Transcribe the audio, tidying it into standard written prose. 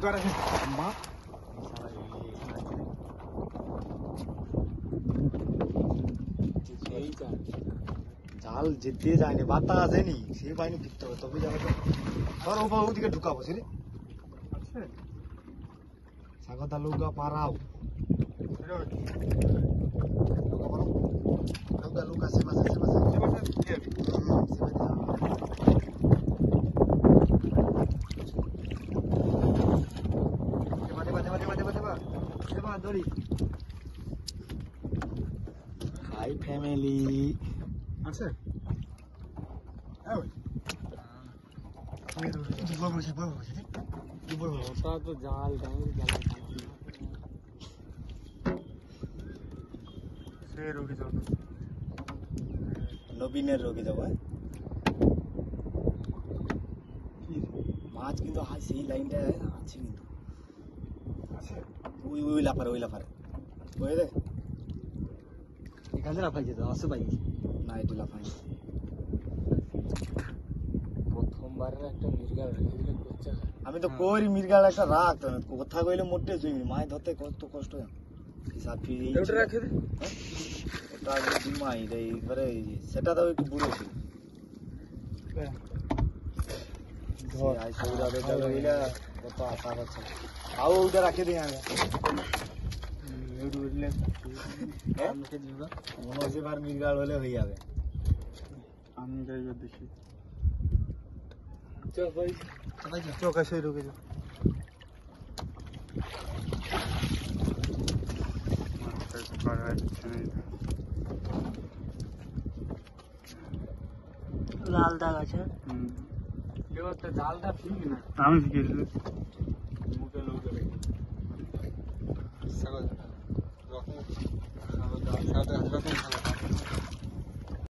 জাল যেতে যায়নি, বাতা আসেনি, সে পাইনি ফিরতে হবে, তবে যাবে। ধর ওদিকে ঢুকাবো, সে স্বাগতা লৌকা পাড়াও লৌকা সে মাসে হাই ফ্যামিলি আছে তো জাল নবীনের রোগে যাবো। মাছ কিন্তু সেই লাইনটা আছে, কিন্তু ওই লাফারে ওই রে এখানে লাফাই যেত, আসতে পারি না, এটি লাফাই প্রথমবারের একটা মৃগাল রেখে দিলে করছে। আমি তো করি মৃগাল একটা রাখ, কথা কইলে মোটে জমি মাছ ধরতে কষ্ট হয়। ওটা রাখে দে, ওটা ডিমাই এইবারে সেটা তো একটু বুড়ো ছিল। কত আশা করছে, তাও ওইটা রাখে দিই আমি। মনে হচ্ছে এবার মৃগাল হলে হয়ে যাবে। আমি যাইবার দেখি চোখ আসে ঢুকে যাও। লাল দাগ আছে, জালটা ঠিক না, আমি শিখেছি মুখে লোকে রেখে